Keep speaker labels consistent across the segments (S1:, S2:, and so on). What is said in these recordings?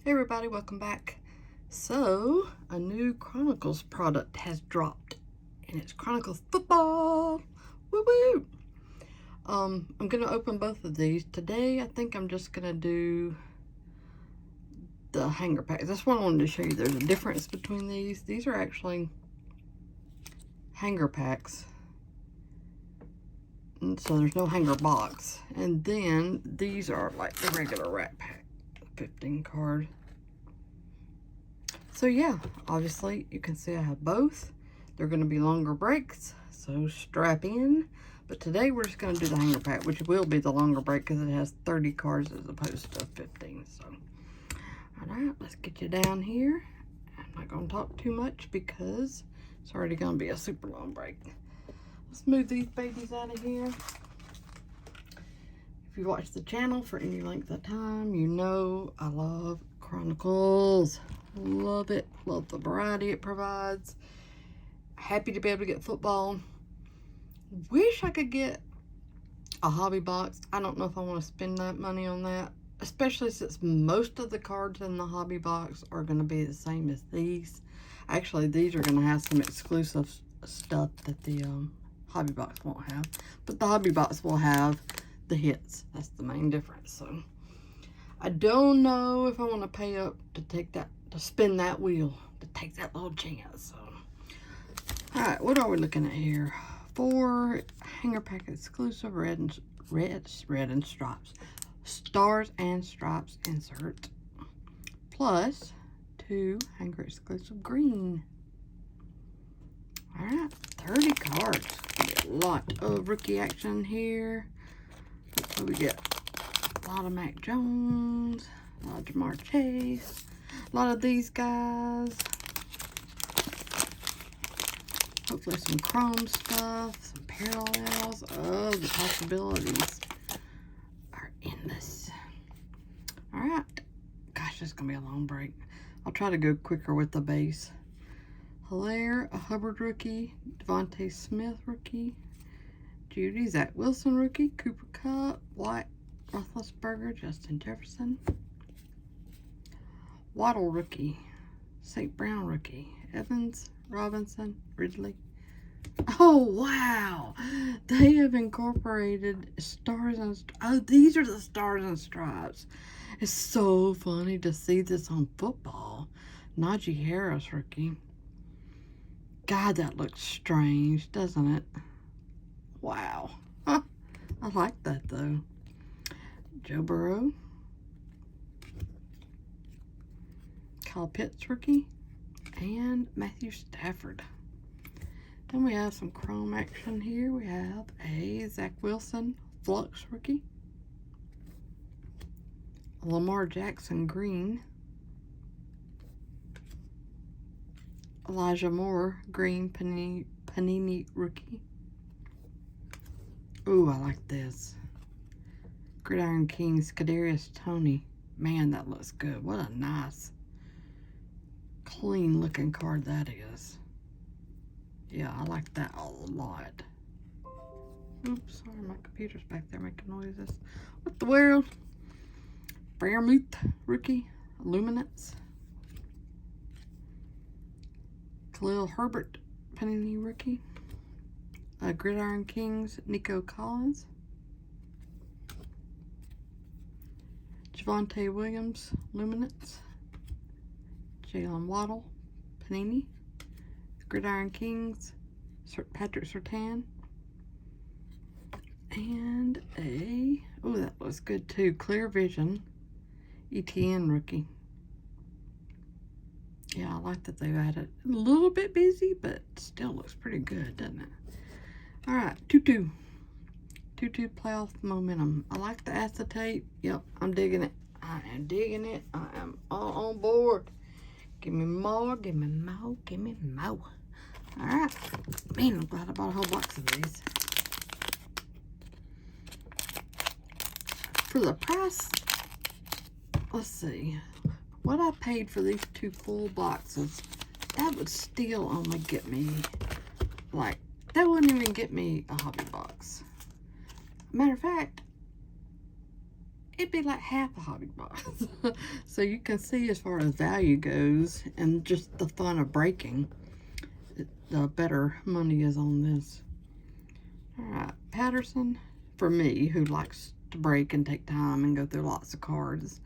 S1: Hey everybody, welcome back. So, a new Chronicles product has dropped, and it's Chronicles Football. Woo woo! I'm gonna open both of these. Today, I think I'm just gonna do the hanger packs. That's what I wanted to show you. There's a difference between these. These are actually hanger packs. And so there's no hanger box. And then these are like the regular rack pack. 15 card. So yeah, obviously you can see I have both. They're going to be longer breaks, so strap in. But today we're just going to do the hanger pack, which will be the longer break because it has 30 cards as opposed to 15. So, alright, let's get you down here. I'm not going to talk too much because it's already going to be a super long break. Let's move these babies out of here. If you watch the channel for any length of time, you know I love Chronicles. Love it. Love the variety it provides. Happy to be able to get football. Wish I could get a hobby box. I don't know if I want to spend that money on that, especially since most of the cards in the hobby box are going to be the same as these. Actually, these are going to have some exclusive stuff that the hobby box won't have, but the hobby box will have the hits. That's the main difference. So I don't know if I want to pay up to take that, to spin that wheel, to take that little chance. So, all right, what are we looking at here? 4 hanger pack exclusive red and stripes, stars and stripes insert, plus 2 hanger exclusive green. All right, 30 cards. A lot of rookie action here. So we get a lot of Mac Jones, a lot of Jamar Chase, a lot of these guys. Hopefully some chrome stuff, some parallels. Oh, the possibilities are endless. All right. Gosh, this is going to be a long break. I'll try to go quicker with the base. Hilaire, a Hubbard rookie. Devontae Smith rookie. Judy, Zach Wilson rookie. Cooper Kupp, White, Roethlisberger, Justin Jefferson. Waddle rookie. St. Brown rookie. Evans, Robinson, Ridley. Oh, wow. They have incorporated stars and... Oh, these are the stars and stripes. It's so funny to see this on football. Najee Harris rookie. God, that looks strange, doesn't it? Wow. Huh. I like that, though. Joe Burrow. Kyle Pitts rookie. And Matthew Stafford. Then we have some chrome action here. We have a Zach Wilson Flux rookie. Lamar Jackson green. Elijah Moore green Panini rookie. Ooh, I like this. Gridiron Kings Kadarius Toney. Man, that looks good. What a nice, clean looking card that is. Yeah, I like that a lot. Oops, sorry, my computer's back there making noises. What the world? Fairmouth rookie. Luminance. Khalil Herbert Panini rookie. Gridiron Kings Nico Collins. Javonte Williams Luminance. Jalen Waddle Panini. Gridiron Kings Patrick Surtain. And a, oh, that looks good too, Clear Vision ETN rookie. Yeah, I like that they've added a little bit busy, but still looks pretty good, doesn't it? All right, 2-2 playoff momentum. I like the acetate. Yep, I'm digging it. I am digging it. I am all on board. Give me more, give me more, give me more. All right. Man, I'm glad I bought a whole box of these. For the price, let's see. What I paid for these 2 full boxes, that would still only get me, like, that wouldn't even get me a hobby box. Matter of fact, it'd be like half a hobby box. So you can see as far as value goes and just the fun of breaking, the better money is on this. All right, Patterson, for me, who likes to break and take time and go through lots of cards.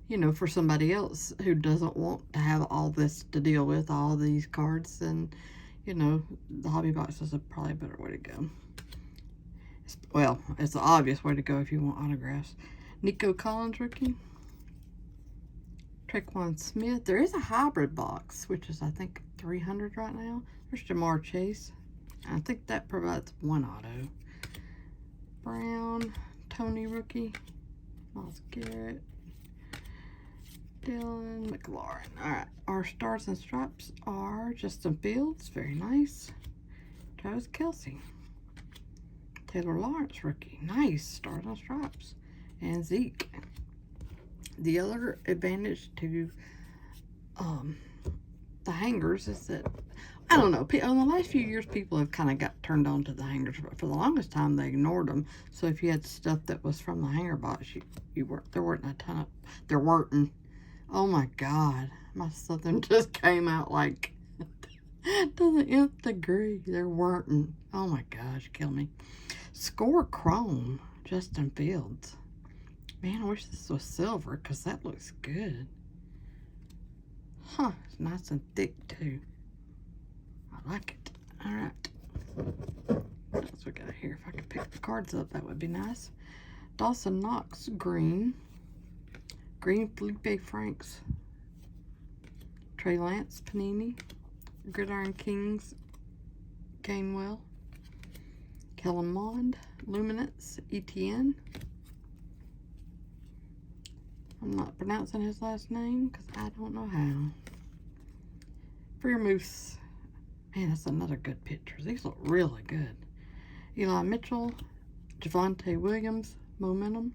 S1: You know, for somebody else who doesn't want to have all this to deal with, all these cards, then, you know, the hobby box is probably a better way to go. Well, it's the obvious way to go if you want autographs. Nico Collins rookie. Tre'Quan Smith. There is a hybrid box, which is, I think, 300 right now. There's Jamar Chase. I think that provides one auto. Brown. Tony rookie. Miles Garrett. Dylan McLaurin. Alright, our Stars and Stripes are Justin Fields. Very nice. Travis Kelce. Taylor Lawrence rookie. Nice. Stars and Stripes. And Zeke. The other advantage to the hangers is that, I don't know, in the last few years people have kind of got turned on to the hangers, but for the longest time they ignored them. So if you had stuff that was from the hanger box, there weren't a ton of, there weren't. Oh my God, my southern just came out like to the nth degree. There weren't. Oh my gosh, kill me. Score Chrome, Justin Fields. Man, I wish this was silver because that looks good. Huh, it's nice and thick too. I like it. All right. What else we got here? If I could pick the cards up, that would be nice. Dawson Knox, green. Green Felipe Franks. Trey Lance, Panini. Gridiron Kings, Gainwell. Kellen Mond, Luminance, ETN. I'm not pronouncing his last name because I don't know how. Freermoose. Man, that's another good picture. These look really good. Eli Mitchell, Javonte Williams, Momentum.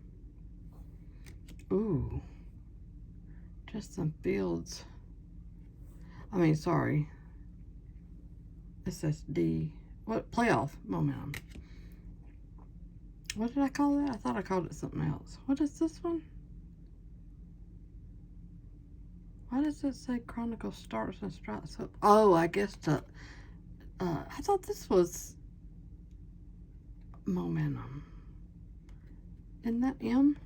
S1: Ooh. Justin Fields. I mean, sorry. SSD. What? Playoff Momentum. What did I call that? I thought I called it something else. What is this one? Why does it say Chronicles Stars and Stripes? Oh, I guess I thought this was Momentum. Isn't that M?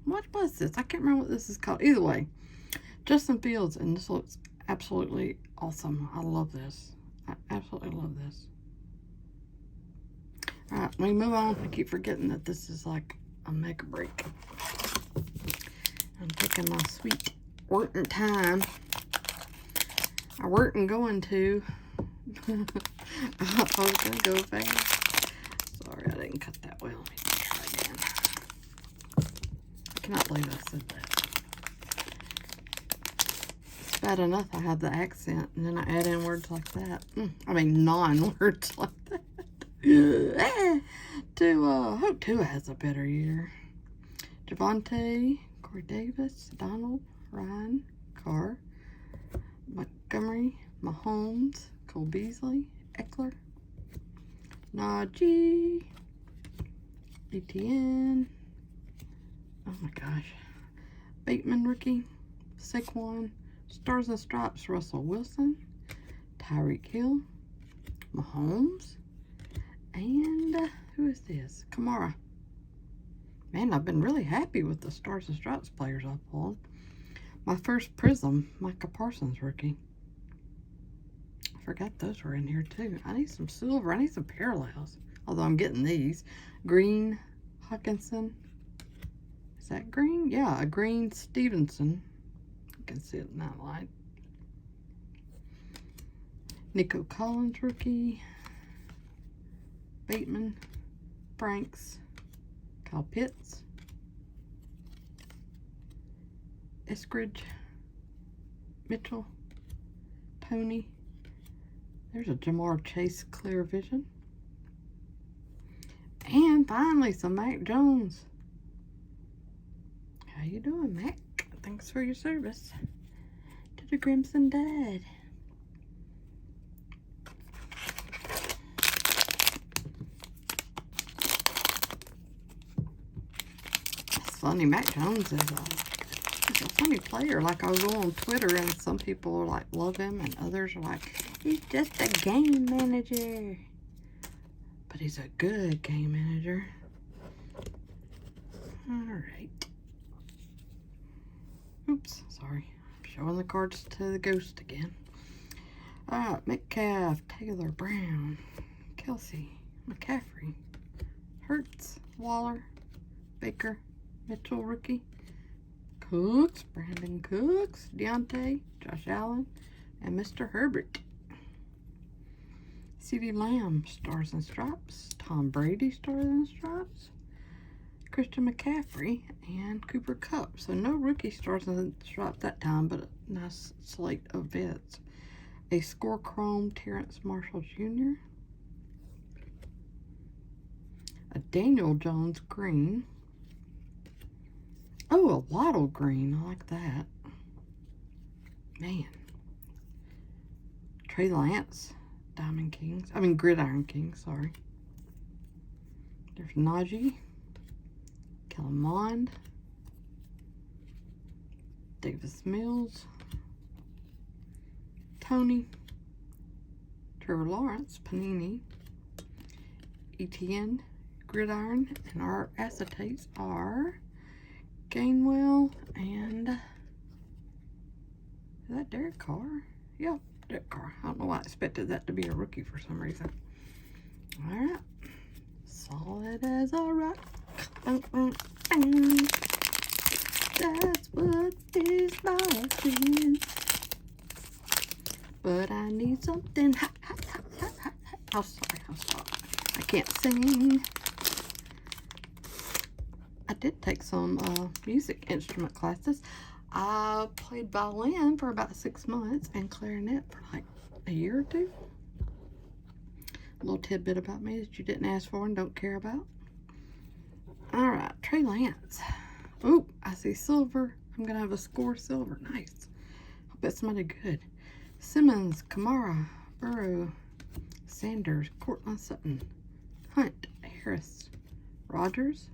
S1: What was this? I can't remember what this is called. Either way, Justin Fields, and this looks absolutely awesome. I love this. I absolutely love this. All right, we move on. I keep forgetting that this is like a mega break. I'm taking my sweet working time. I weren't going to. I was going to go fast. Sorry, I didn't cut that well. Let me try again. I cannot believe I said that. It's bad enough I have the accent, and then I add in words like that. I mean, non-words like that. Hope Tua has a better year. Javonte, Corey Davis, Donald, Ryan, Carr, Montgomery, Mahomes, Cole Beasley, Eckler, Najee, ETN, oh my gosh, Bateman rookie, Saquon, Stars and Stripes, Russell Wilson, Tyreek Hill, Mahomes, and who is this? Kamara. Man, I've been really happy with the Stars and Stripes players I've pulled. My first Prism, Micah Parsons rookie. I forgot those were in here too. I need some silver. I need some parallels. Although I'm getting these. Green, Hawkinson. Is that green? Yeah, a green Stevenson. You can see it in that light. Nico Collins rookie. Bateman, Franks, Kyle Pitts, Eskridge, Mitchell, Tony. There's a Jamar Chase Clear Vision. And finally, some Mac Jones. How you doing, Mac? Thanks for your service to the Crimson Tide. funny. Mac Jones is he's a funny player. Like, I'll go on Twitter and some people are like, love him, and others are like, he's just a game manager. But he's a good game manager. Alright. Oops, sorry. I'm showing the cards to the ghost again. Alright, Metcalf, Taylor, Brown, Kelsey, McCaffrey, Hurts, Waller, Baker, Mitchell, rookie, Cooks, Brandon Cooks, Deontay, Josh Allen, and Mr. Herbert. CeeDee Lamb, Stars and Stripes, Tom Brady, Stars and Stripes, Christian McCaffrey, and Cooper Kupp. So no rookie Stars and Stripes that time, but a nice slate of vets. A Score Chrome, Terrence Marshall Jr., a Daniel Jones green. Oh, a Waddle green. I like that. Man. Trey Lance, Gridiron Kings, sorry. There's Najee, Kellen Mond, Davis Mills, Tony, Trevor Lawrence, Panini, ETN, Gridiron, and our acetates are Gainwell and, is that Derek Carr? Yep, Derek Carr. I don't know why I expected that to be a rookie for some reason. Alright. Solid as a rock. That's what this box is. But I need something hot, hot, hot, hot, hot, hot. Oh, sorry, I can't sing. I did take some music instrument classes. I played violin for about 6 months and clarinet for like a year or two. A little tidbit about me that you didn't ask for and don't care about. Alright, Trey Lance. Ooh, I see silver. I'm going to have a Score silver. Nice. Hope it's somebody good. Simmons, Kamara, Burrow, Sanders, Cortland Sutton, Hunt, Harris, Rogers,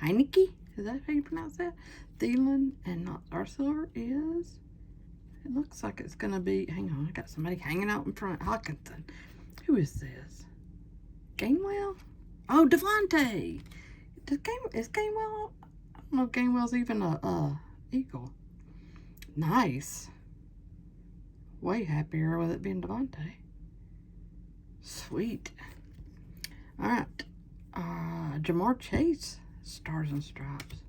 S1: Heineke, is that how you pronounce that? Thielen, and not our silver is, it looks like it's going to be, hang on, I got somebody hanging out in front, Hawkinson. Who is this? Gainwell? Oh, Devontae. Is Gainwell, I don't know if Gainwell's even a Eagle. Nice. Way happier with it being Devontae. Sweet. Alright. Jamar Chase, Stars and Stripes.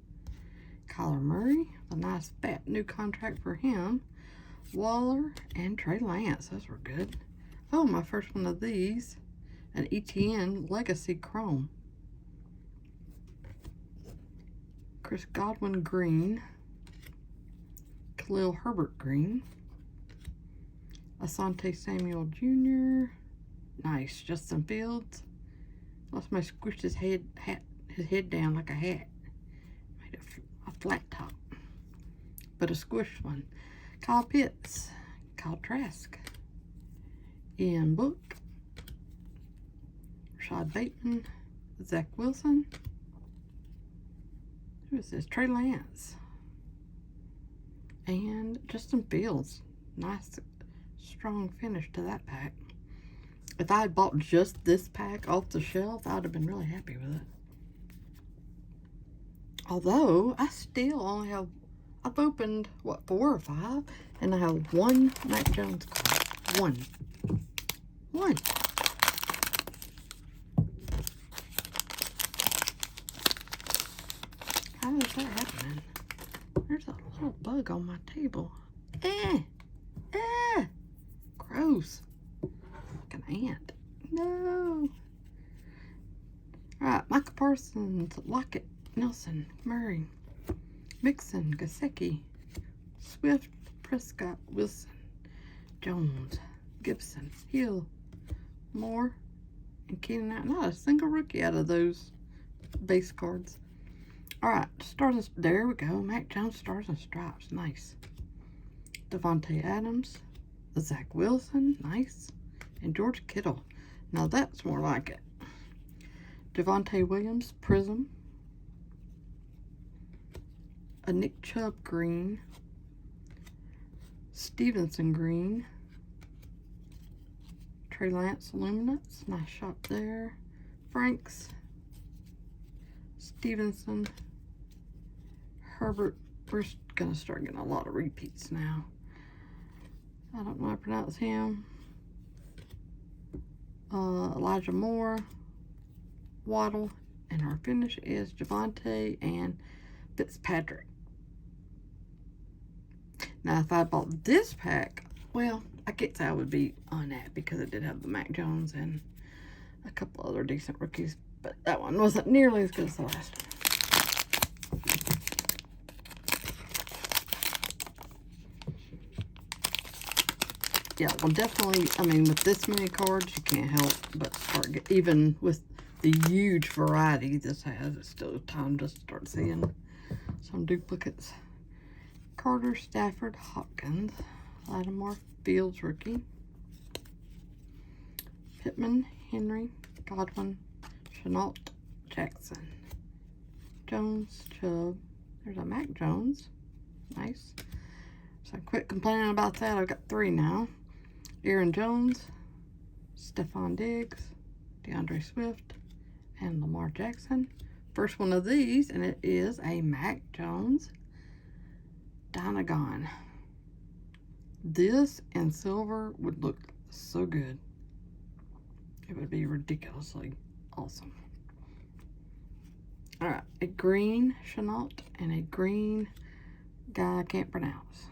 S1: Kyler Murray, a nice fat new contract for him. Waller and Trey Lance. Those were good. Oh, my first one of these. An ETN Legacy Chrome. Chris Godwin green. Khalil Herbert green. Asante Samuel Jr. Nice. Justin Fields. Last time I squished his head down like a hat. Made a flat top. But a squished one. Kyle Pitts. Kyle Trask. Ian Book. Rashad Bateman. Zach Wilson. Who is this? Trey Lance. And Justin Fields. Nice, strong finish to that pack. If I had bought just this pack off the shelf, I would have been really happy with it. Although, I still only have, I've opened, what, 4 or 5? And I have one Mac Jones card. One. How is that happening? There's a little bug on my table. Gross. Like an ant. No. Alright, Micah Parsons, Lockett, Nelson, Murray, Mixon, Gesicki, Swift, Prescott, Wilson, Jones, Gibson, Hill, Moore, and Keenan Allen. Not a single rookie out of those base cards. Alright, stars. There we go. Mac Jones, Stars and Stripes. Nice. Devontae Adams, Zach Wilson. Nice. And George Kittle. Now that's more like it. Devontae Williams, Prism. a Nick Chubb green, Stevenson green, Trey Lance Luminance, nice shot there, Franks, Stevenson, Herbert. We're gonna start getting a lot of repeats now. I don't know how to pronounce him. Elijah Moore, Waddle, and our finish is Javonte and Fitzpatrick. Now, if I bought this pack, well, I can't say I would be unhappy because it did have the Mac Jones and a couple other decent rookies, but that one wasn't nearly as good as the last one. Yeah, well, definitely, I mean, with this many cards, you can't help but start, even with the huge variety this has, it's still time to start seeing some duplicates. Carter, Stafford, Hopkins, Lattimore, Fields rookie, Pittman, Henry, Godwin, Chenault, Jackson, Jones, Chubb. There's a Mac Jones. Nice. So quit complaining about that. I've got 3 now. Aaron Jones, Stephon Diggs, DeAndre Swift, and Lamar Jackson. First one of these, and it is a Mac Jones Dynagon. This and silver would look so good. It would be ridiculously awesome. Alright, a green Chenault and a green guy I can't pronounce.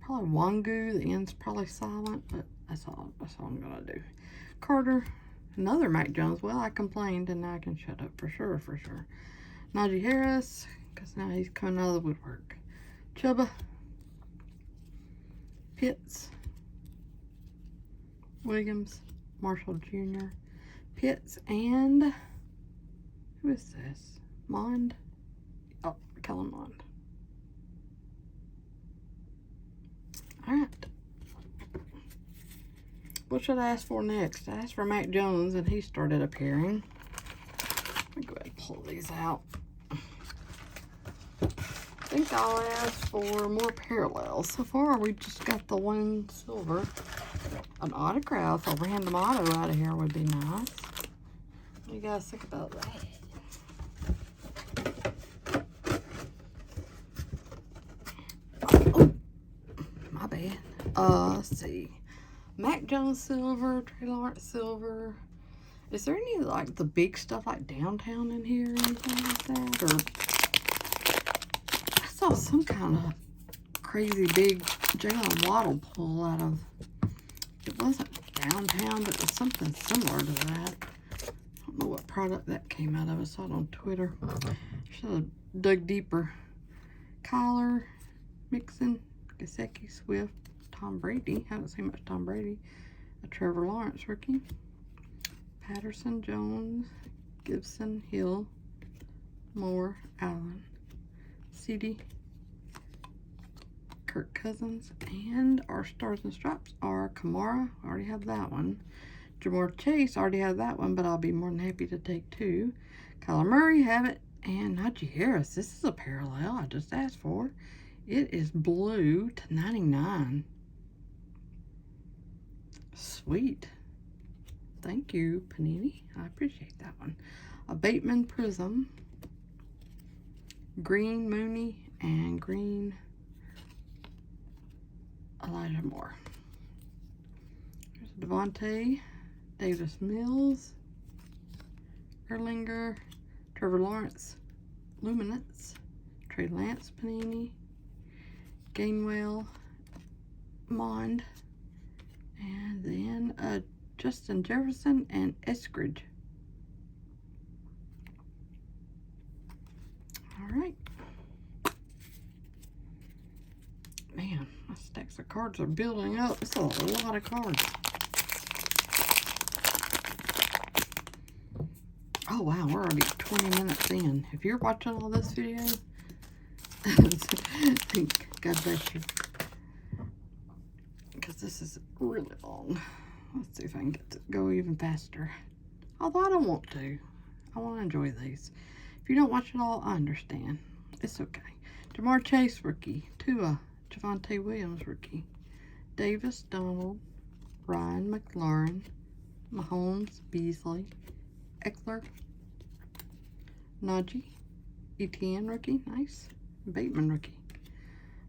S1: Probably Wangu, the end's probably silent, but that's all I'm gonna do. Carter, another Mac Jones. Well, I complained and now I can shut up for sure. Najee Harris, because now he's coming out of the woodwork. Chubba, Pitts, Williams, Marshall Jr., Pitts, and who is this? Mond? Oh, Kellen Mond. Alright. What should I ask for next? I asked for Mac Jones and he started appearing. Let me go ahead and pull these out. I think I'll ask for more parallels. So far, we just got the one silver. An autograph or random auto out of here would be nice. What do you guys think about that? Oh, my bad. Let's see. Mac Jones silver, Trey Lance silver. Is there any like the big stuff like downtown in here or anything like that? Or I saw some kind of crazy big Jalen Waddle pull out of, it wasn't downtown, but it was something similar to that. I don't know what product that came out of. I saw it on Twitter. Should have dug deeper. Kyler, Mixon, Gesicki, Swift, Tom Brady. Haven't seen much Tom Brady. A Trevor Lawrence rookie. Patterson, Jones, Gibson, Hill, Moore, Allen, CD, Kirk Cousins, and our Stars and Stripes are Kamara. I already have that one. Jamar Chase, already have that one, but I'll be more than happy to take 2. Kyler Murray, have it. And Najee Harris, this is a parallel I just asked for. It is blue to 99. Sweet. Thank you, Panini. I appreciate that one. A Bateman Prism, green Mooney, and green Elijah Moore. Here's Devontae, Davis Mills, Erlinger, Trevor Lawrence, Luminance, Trey Lance Panini, Gainwell, Mond, and then Justin Jefferson and Eskridge. All right. Man, my stacks of cards are building up. It's a lot of cards. Oh, wow, we're already 20 minutes in. If you're watching all this video, God bless you. Because this is really long. Let's see if I can get to go even faster. Although I don't want to. I want to enjoy these. If you don't watch it all, I understand. It's okay. Jamar Chase, rookie. Tua. Javonte Williams, rookie. Davis, Donald. Ryan McLaurin. Mahomes, Beasley. Eckler. Najee. Etienne, rookie. Nice. Bateman, rookie.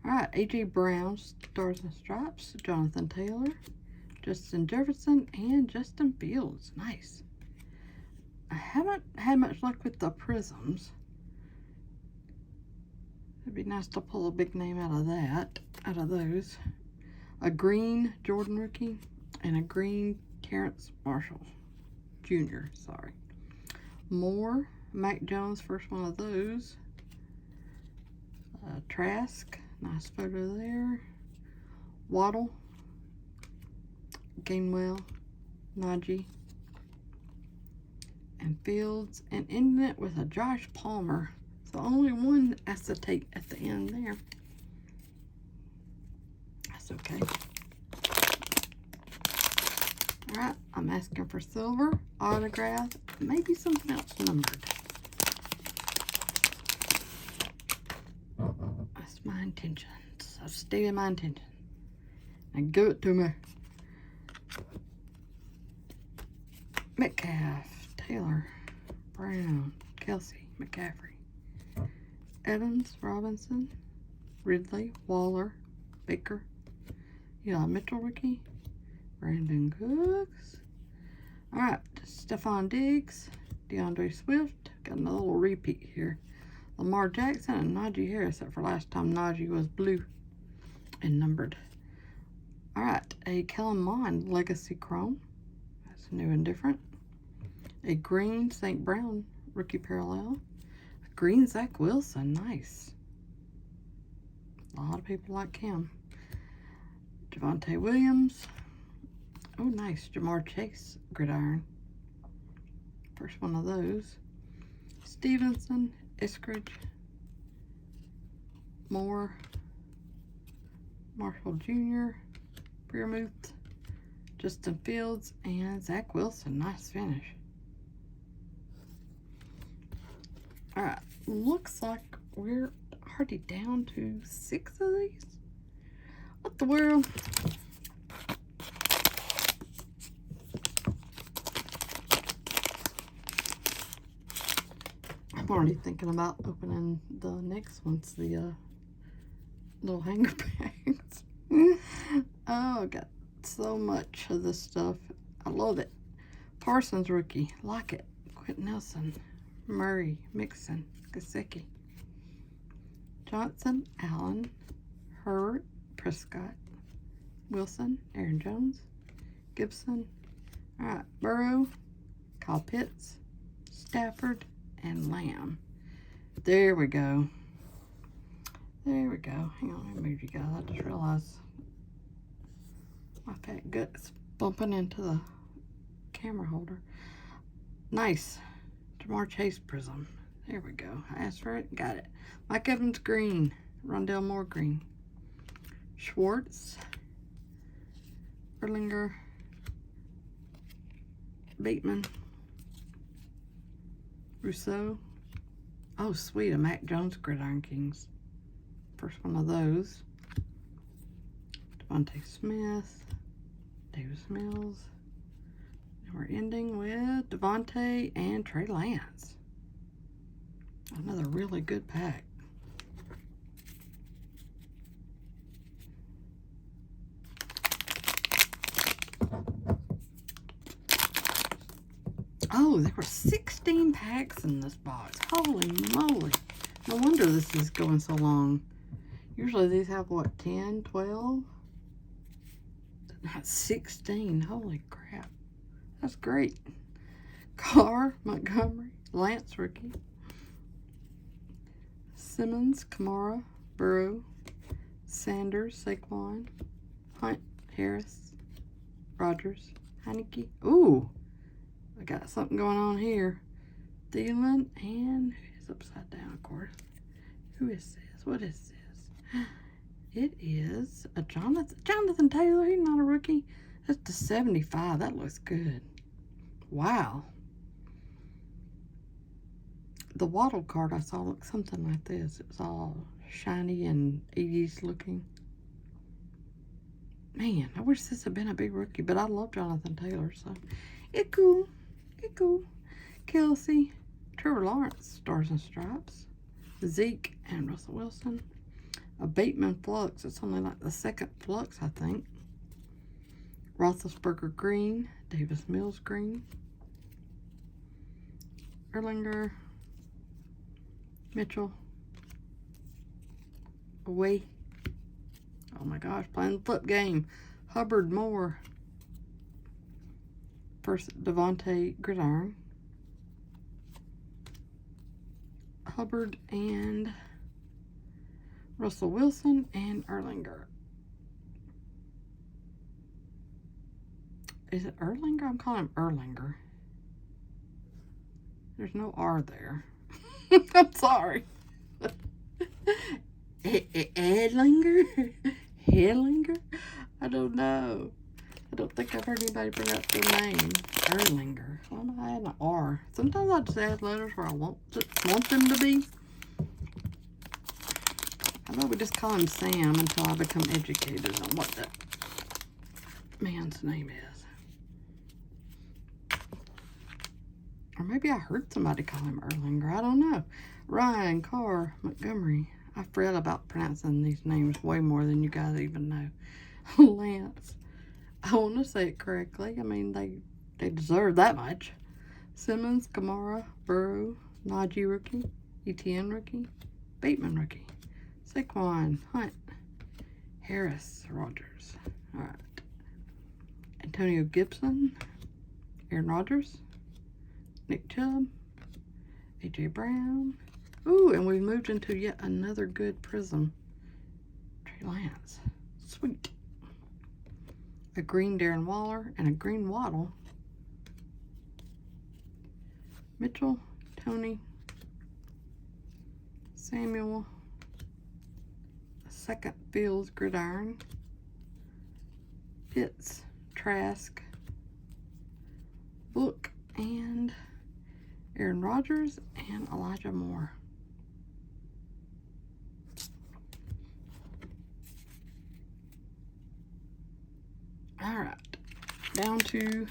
S1: Alright, A.J. Brown, Stars and Stripes. Jonathan Taylor. Justin Jefferson. And Justin Fields. Nice. I haven't had much luck with the prisms. It'd be nice to pull a big name out of those. A green Jordan rookie and a green Terrence Marshall Jr. Sorry. More Mac Jones, first one of those. Trask, nice photo there. Waddle, Gainwell, Najee, and Fields, and ending it with a Josh Palmer. So only one acetate at the end there. That's okay. Alright, I'm asking for silver, autograph, maybe something else numbered. That's my intentions. I've stated my intention. Now give it to me. Metcalf, Taylor, Brown, Kelsey, McCaffrey, Evans, Robinson, Ridley, Waller, Baker, Eli Mitchell rookie, Brandon Cooks. Alright, Stephon Diggs, DeAndre Swift. Got another little repeat here. Lamar Jackson and Najee Harris, except for last time Najee was blue and numbered. Alright, a Kellen Mond Legacy Chrome. That's new and different. A green St. Brown rookie parallel. A green Zach Wilson, nice. A lot of people like him. Javonte Williams. Oh, nice. Jamar Chase gridiron. First one of those. Stevenson, Iskridge, Moore, Marshall Jr., Piermuth, Justin Fields, and Zach Wilson. Nice finish. Alright, looks like we're already down to 6 of these. What the world? I'm already thinking about opening the next ones, the little hanger bags. Oh, I got so much of this stuff. I love it. Parsons rookie, Lockett, Quentin Nelson, Murray, Mixon, Gesicki, Johnson, Allen, Herbert, Prescott, Wilson, Aaron Jones, Gibson. Alright, Burrow, Kyle Pitts, Stafford, and Lamb. There we go. There we go. Hang on, let me move you guys. I just realized my fat gut's bumping into the camera holder. Nice. Jamar Chase prism. There we go. I asked for it. Got it. Mike Evans green. Rondell Moore green. Schwartz. Erlinger. Bateman. Rousseau. Oh, sweet. A Mac Jones Gridiron Kings. First one of those. Devontae Smith. Davis Mills. And we're ending with Devontae and Trey Lance. Another really good pack. Oh, there were 16 packs in this box. Holy moly. No wonder this is going so long. Usually these have, what, 10, 12? Not 16. Holy crap. That's great. Carr, Montgomery, Lance rookie. Simmons, Kamara, Burrow, Sanders, Saquon, Hunt, Harris, Rodgers, Heineke. Ooh, I got something going on here. Thielen, and who's upside down, of course. Who is this? What is this? It is a Jonathan Taylor. He's not a rookie. That's the 75. That looks good. Wow. The Waddle card I saw looked something like this. It was all shiny and 80s looking. Man, I wish this had been a big rookie, but I love Jonathan Taylor, so it cool. It cool. Kelsey, Trevor Lawrence, Stars and Stripes, Zeke and Russell Wilson, a Bateman Flux. It's only like the second Flux, I think. Roethlisberger green, Davis Mills green, Erlinger, Mitchell, away. Oh my gosh, playing the flip game. Hubbard Moore. First Devontae Gridiron. Hubbard and Russell Wilson and Erlinger. Is it Erlinger? I'm calling him Erlinger. There's no R there. I'm sorry. Edlinger? Hedlinger? I don't know. I don't think I've heard anybody bring up their name. Erlinger. Why am I adding an R? Sometimes I just add letters where I want them to be. I know we just call him Sam until I become educated on what that man's name is. Or maybe I heard somebody call him Erlinger. I don't know. Ryan, Carr, Montgomery. I fret about pronouncing these names way more than you guys even know. Lance. I want to say it correctly. I mean, they deserve that much. Simmons, Kamara, Burrow, Najee rookie, ETN rookie, Bateman rookie, Saquon, Hunt, Harris, Rogers. All right. Antonio Gibson, Aaron Rodgers, Nick Chubb, A.J. Brown. Ooh, and we've moved into yet another good prism. Trey Lance. Sweet. A green Darren Waller and a green Waddle. Mitchell, Tony, Samuel, a second Fields Gridiron, Pitts, Trask, Book, and Aaron Rodgers and Elijah Moore. All right, down to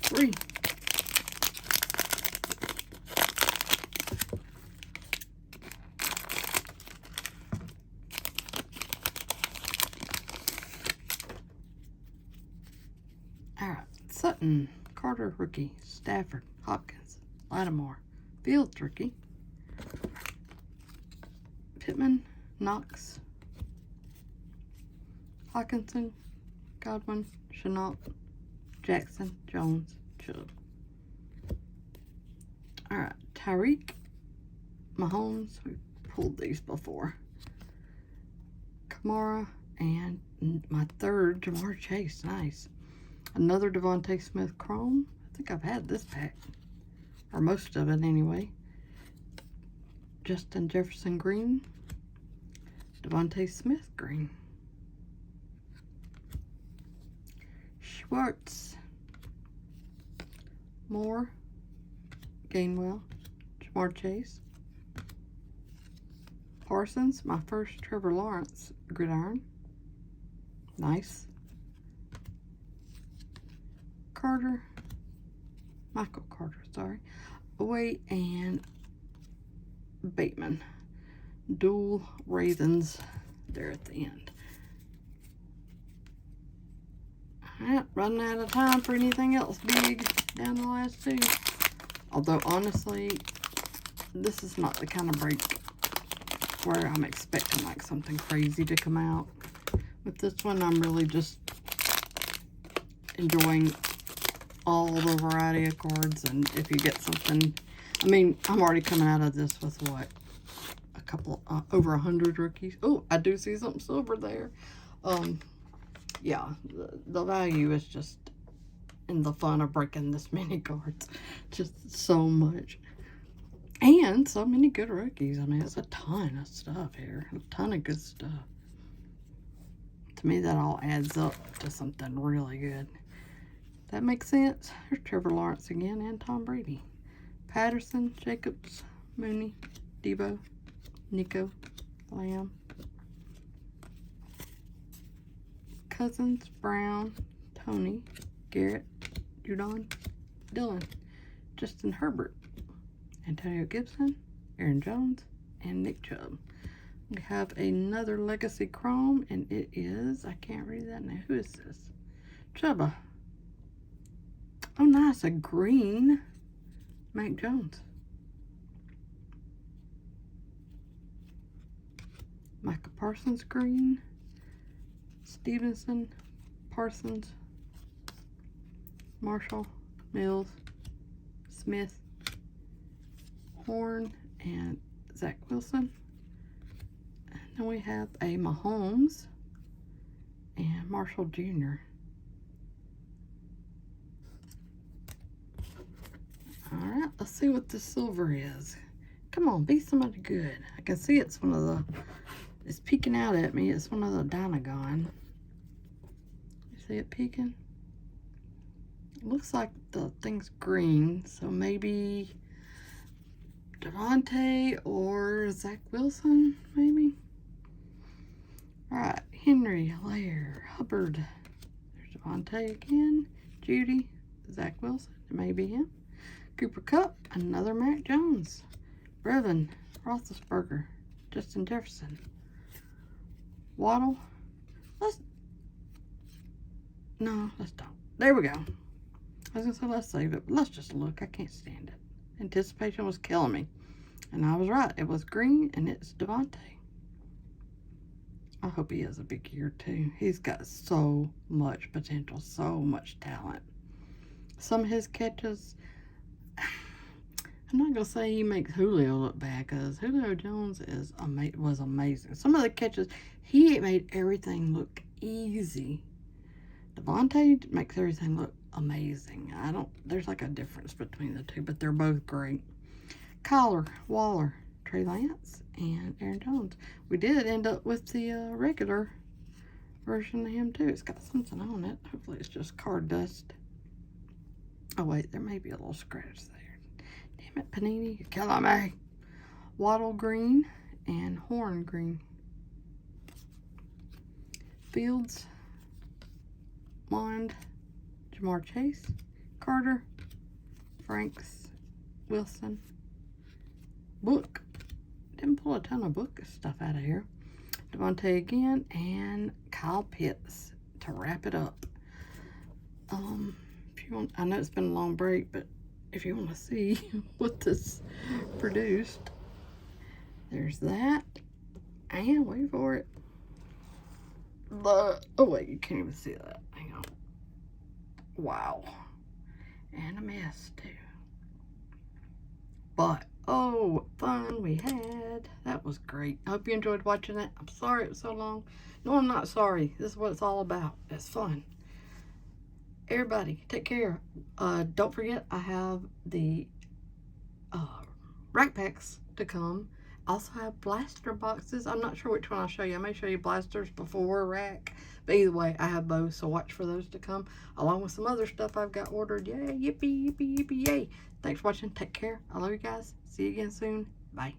S1: 3. All right, Sutton, Carter rookie, Stafford, Hopkins, Lattimore, Fields rookie, Pittman, Knox, Hawkinson, Godwin, Chenault, Jackson, Jones, Chubb. All right, Tyreek, Mahomes, we pulled these before. Kamara, and my third, Jamar Chase, nice. Another Devontae Smith Chrome. I think I've had this pack, or most of it anyway. Justin Jefferson Green, Devontae Smith Green. Schwartz, Moore, Gainwell, Jamar Chase, Parsons, my first Trevor Lawrence Gridiron, nice. Carter, Michael Carter, sorry, Away, and Bateman, dual Ravens there at the end. Alright, running out of time for anything else big down the last 2. Although, honestly, this is not the kind of break where I'm expecting like something crazy to come out. With this one, I'm really just enjoying all the variety of cards. And if you get something, I mean, I'm already coming out of this with what? A couple, over 100 rookies. Oh, I do see something silver there. Yeah, the value is just in the fun of breaking this many cards. Just so much. And so many good rookies. I mean, it's a ton of stuff here. A ton of good stuff. To me, that all adds up to something really good. That makes sense. There's Trevor Lawrence again and Tom Brady. Patterson, Jacobs, Mooney, Debo, Nico, Lamb, Cousins, Brown, Tony, Garrett, Judon, Dylan, Justin Herbert, Antonio Gibson, Aaron Jones, and Nick Chubb. We have another Legacy Chrome, and it is, I can't read that now. Who is this? Chubba. Oh, nice. A green Mac Jones. Micah Parsons green. Stevenson, Parsons, Marshall, Mills, Smith, Horn, and Zach Wilson. And then we have a Mahomes and Marshall Jr. Alright, let's see what the silver is. Come on, be somebody good. I can see it's one of the, it's peeking out at me. It's one of the Dynagon. You see it peeking? It looks like the thing's green, so maybe Devontae or Zach Wilson, maybe? Alright, Henry, Lair, Hubbard. There's Devontae again. Judy, Zach Wilson, it may be him. Cooper Kupp, another Mac Jones. Brevin, Roethlisberger, Justin Jefferson. Waddle. Let's don't. There we go. I was going to say let's save it, but let's just look. I can't stand it. Anticipation was killing me. And I was right. It was green, and it's Devontae. I hope he has a big year, too. He's got so much potential, so much talent. Some of his catches, I'm not going to say he makes Julio look bad, because Julio Jones was amazing. Some of the catches, he made everything look easy. Devontae makes everything look amazing. There's like a difference between the two, but they're both great. Kyler, Waller, Trey Lance, and Aaron Jones. We did end up with the regular version of him, too. It's got something on it. Hopefully it's just card dust. Oh, wait, there may be a little scratch there. Damn it, Panini, you're killing me. Waddle green and Horn green. Fields, Mond, Jamar Chase, Carter, Franks, Wilson, Book. Didn't pull a ton of Book stuff out of here. Devontae again, and Kyle Pitts to wrap it up. If you want, I know it's been a long break, but if you want to see what this produced, there's that. And wait for it. Oh wait, you can't even see that. Hang on. Wow. And a mess too. But oh, what fun we had. That was great. I hope you enjoyed watching it. I'm sorry it was so long. No, I'm not sorry. This is what it's all about. It's fun. Everybody, take care. Don't forget, I have the rack packs to come. I also have blaster boxes. I'm not sure which one I'll show you. I may show you blasters before rack. But either way, I have both, so watch for those to come, along with some other stuff I've got ordered. Yay, yippee, yippee, yippee, yay. Thanks for watching. Take care. I love you guys. See you again soon. Bye.